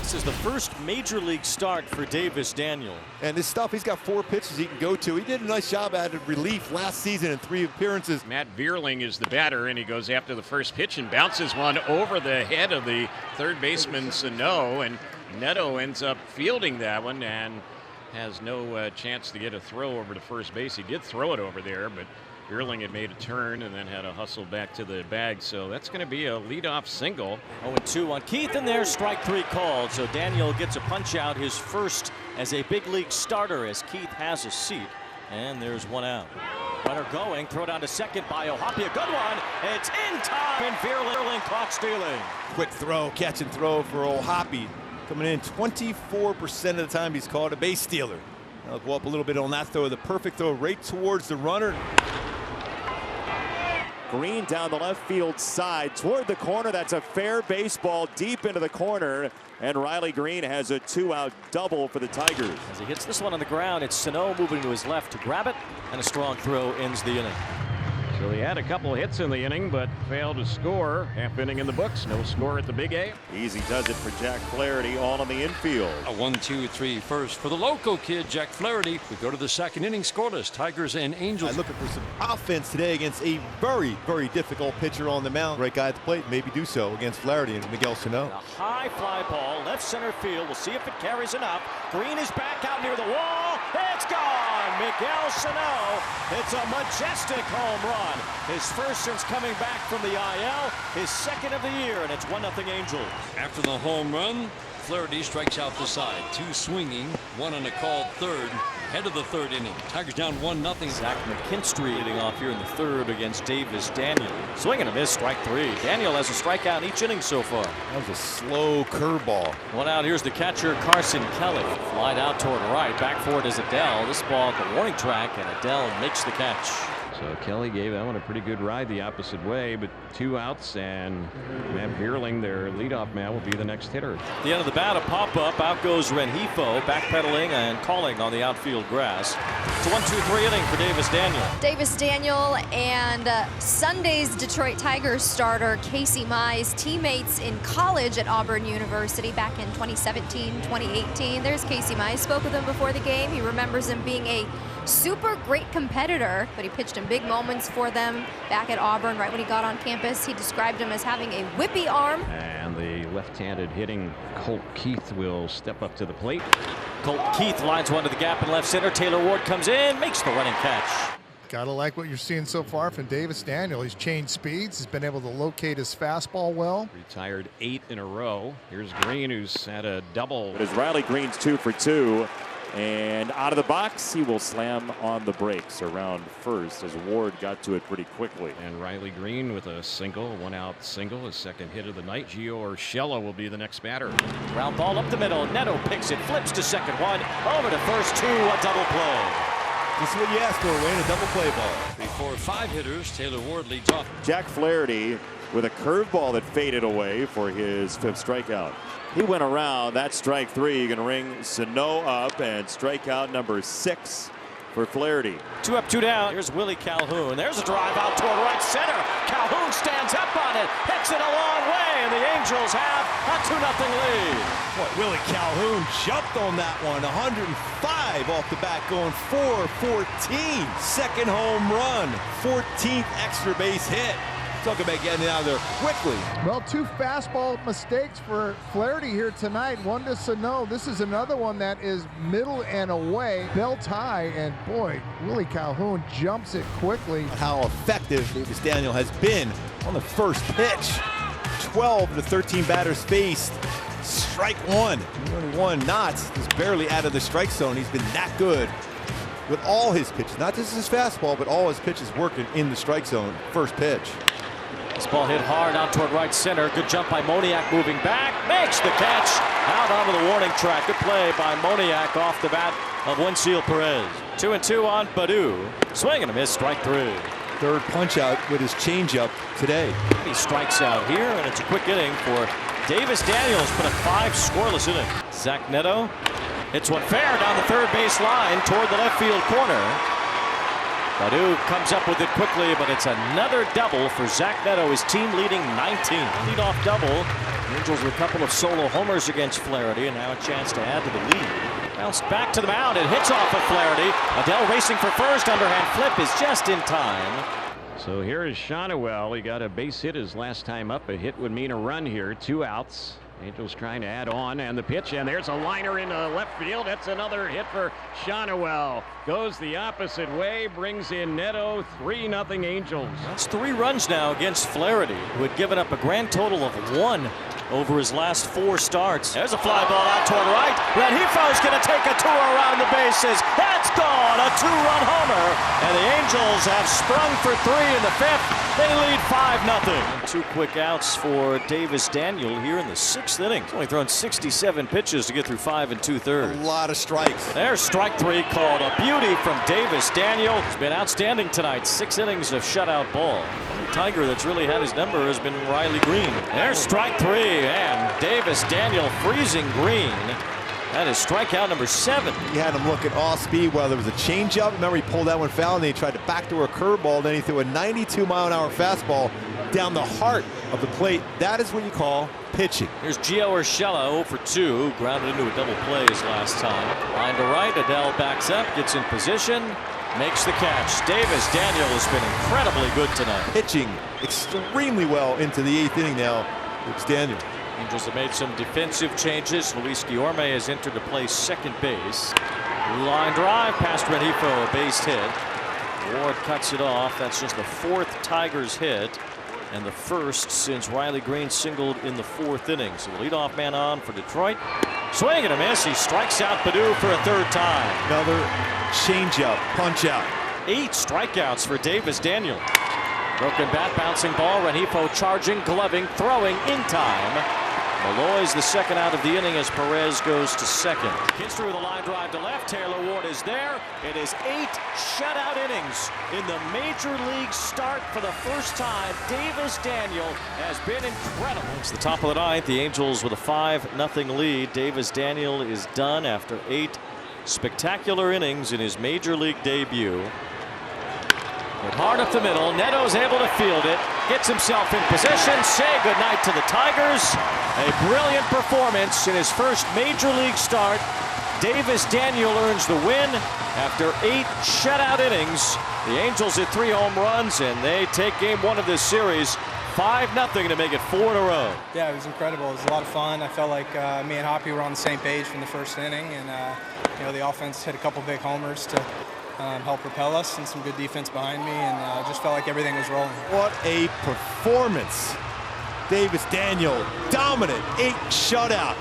This is the first major league start for Davis Daniel. And this stuff, he's got 4 pitches he can go to. He did a nice job at relief last season in 3 appearances. Matt Vierling is the batter, and he goes after the first pitch and bounces one over the head of the third baseman Sano, and Neto ends up fielding that one and has no chance to get a throw over to first base. He did throw it over there, but Vierling had made a turn and then had a hustle back to the bag, so that's going to be a leadoff single. 0-2 on Keith, and there's strike 3 called. So Daniel gets a punch out, his first as a big league starter, as Keith has a seat. And there's 1 out. Runner going, throw down to second by O'Hoppe, a good one. It's in time, and Vierling caught stealing. Quick throw, catch and throw for O'Hoppe. Coming in 24% of the time he's called a base stealer. I'll go up a little bit on that throw. The perfect throw right towards the runner. Green down the left field side toward the corner. That's a fair baseball deep into the corner. And Riley Green has a 2-out double for the Tigers. As he hits this one on the ground, it's Sano moving to his left to grab it, and a strong throw ends the inning. So he had a couple of hits in the inning, but failed to score. Half inning in the books. No score at the Big A. Easy does it for Jack Flaherty, all on the infield. A 1-2-3 first for the local kid, Jack Flaherty. We go to the second inning scoreless. Tigers and Angels. Looking for some offense today against a very, very difficult pitcher on the mound. Great guy at the plate. Maybe do so against Flaherty and Miguel Sano. A high fly ball, left center field. We'll see if it carries enough. Green is back out near the wall. It's gone. Miguel Sano. It's a majestic home run. His first since coming back from the IL, his second of the year, and it's 1-0 Angels. After the home run, Flaherty strikes out the side. 2 swinging, 1 on a called third. Head of the third inning. Tigers down 1-0. Zach McKinstry leading off here in the third against Davis Daniel. Swing and a miss, strike 3. Daniel has a strikeout in each inning so far. That was a slow curveball. 1 out. Here's the catcher, Carson Kelly. Flied out toward right. Back for it is Adele. This ball at the warning track, and Adele makes the catch. So Kelly gave that one a pretty good ride the opposite way, but 2 outs, and Matt Vierling, their leadoff man, will be the next hitter. At the end of the bat, a pop-up. Out goes Rengifo, backpedaling and calling on the outfield grass. It's a 1-2-3 inning for Davis Daniel. Davis Daniel and Sunday's Detroit Tigers starter Casey Mize, teammates in college at Auburn University back in 2017, 2018. There's Casey Mize. Spoke with him before the game. He remembers him being a super great competitor, but he pitched in big moments for them back at Auburn right when he got on campus. He described him as having a whippy arm. And the left-handed hitting Colt Keith will step up to the plate. Colt Keith lines one to the gap in left center. Taylor Ward comes in, makes the running catch. Gotta like what you're seeing so far from Davis Daniel. He's changed speeds. He's been able to locate his fastball well. Retired 8 in a row. Here's Green, who's had a double. But as Riley Green's 2 for 2. And out of the box, he will slam on the brakes around first as Ward got to it pretty quickly. And Riley Green with a single, 1-out single, his second hit of the night. Gio Urshela will be the next batter. Ground ball up the middle. Neto picks it, flips to second one, over to first 2, a double play. This is what you asked for, Wayne, a double play ball. Before 5 hitters, Taylor Ward leads off. Jack Flaherty with a curveball that faded away for his 5th strikeout. He went around. That's strike 3. You can ring Sano up, and strikeout number 6 for Flaherty. 2 up, 2 down. Here's Willie Calhoun. There's a drive out toward right center. Calhoun stands up on it, hits it a long way, and the Angels have a 2-0 lead. Boy, Willie Calhoun jumped on that one. 105 off the bat, going 4-14. Second home run, 14th extra base hit. Talk about getting out of there quickly. Well, 2 fastball mistakes for Flaherty here tonight. 1 to Sano. This is another one that is middle and away, belt high, and boy, Willie Calhoun jumps it quickly. How effective Davis Daniel has been on the first pitch. 12 to 13 batters faced. Strike 1. Only 1 not. He's barely out of the strike zone. He's been that good with all his pitches, not just his fastball, but all his pitches working in the strike zone. First pitch. This ball hit hard out toward right center. Good jump by Moniak, moving back, makes the catch out onto the warning track. Good play by Moniak off the bat of Wensiel Perez. 2-2 on Badu. Swing and a miss, strike 3. Third punch out with his changeup today. He strikes out here, and it's a quick inning for Davis Daniels. Put a 5 scoreless inning. Zach Neto hits one fair down the third base line toward the left field corner. Badu comes up with it quickly, but it's another double for Zach Neto, his team leading 19. Leadoff double Angels with a couple of solo homers against Flaherty, and now a chance to add to the lead. Bounced back to the mound. It hits off of Flaherty. Adele racing for first. Underhand flip is just in time. So here is Shonowell. He got a base hit his last time up. A hit would mean a run here. 2 outs. Angels trying to add on, and the pitch, and there's a liner into left field. That's another hit for Shonowell. Goes the opposite way, brings in Neto. 3-0 Angels. That's 3 runs now against Flaherty, who had given up a grand total of 1 over his last 4 starts. There's a fly ball out toward right. Rengifo's going to take a tour around the bases. That's gone. A 2-run homer, and the Angels have sprung for 3 in the 5th. They lead 5-0. 2 quick outs for Davis Daniel here in the 6th inning. He's only thrown 67 pitches to get through 5 2/3. A lot of strikes. There's strike 3 called. A beauty from Davis Daniel. He's been outstanding tonight. 6 innings of shutout ball. The Tiger that's really had his number has been Riley Green. There's strike 3, and Davis Daniel freezing Green. That is strikeout number 7. He had him looking off speed while there was a changeup. Remember, he pulled that one foul, and then he tried to backdoor a curveball. Then he threw a 92-mile-an-hour fastball down the heart of the plate. That is what you call pitching. Here's Gio Urshela 0 for 2. Grounded into a double play his last time. Line to right. Adele backs up, gets in position, makes the catch. Davis Daniel has been incredibly good tonight. Pitching extremely well into the 8th inning now. It's Daniel. Angels have made some defensive changes. Luis Guillorme has entered to play second base. Line drive past Rengifo, a base hit. Ward cuts it off. That's just the 4th Tigers hit, and the 1st since Riley Green singled in the 4th inning. So the leadoff man on for Detroit. Swing and a miss. He strikes out Baddoo for a 3rd time. Another changeup, punch out. 8 strikeouts for Davis Daniel. Broken bat, bouncing ball. Rengifo charging, gloving, throwing in time. Malloy's the 2nd out of the inning as Perez goes to 2nd. Hits through the line drive to left. Taylor Ward is there. It is 8 shutout innings in the Major League start for the first time. Davis Daniel has been incredible. It's the top of the 9th. The Angels with a 5-0 lead. Davis Daniel is done after 8 spectacular innings in his Major League debut. Hit hard up the middle. Neto's able to field it. Gets himself in position. Say goodnight to the Tigers. A brilliant performance in his first Major League start. Davis Daniel earns the win after 8 shutout innings. The Angels hit 3 home runs, and they take game 1 of this series 5-0 to make it 4 in a row. Yeah, it was incredible. It was a lot of fun. I felt like me and Hoppy were on the same page from the 1st inning, and the offense hit a couple big homers to help propel us, and some good defense behind me, and just felt like everything was rolling. What a performance. Davis Daniel, dominant 8 shutout.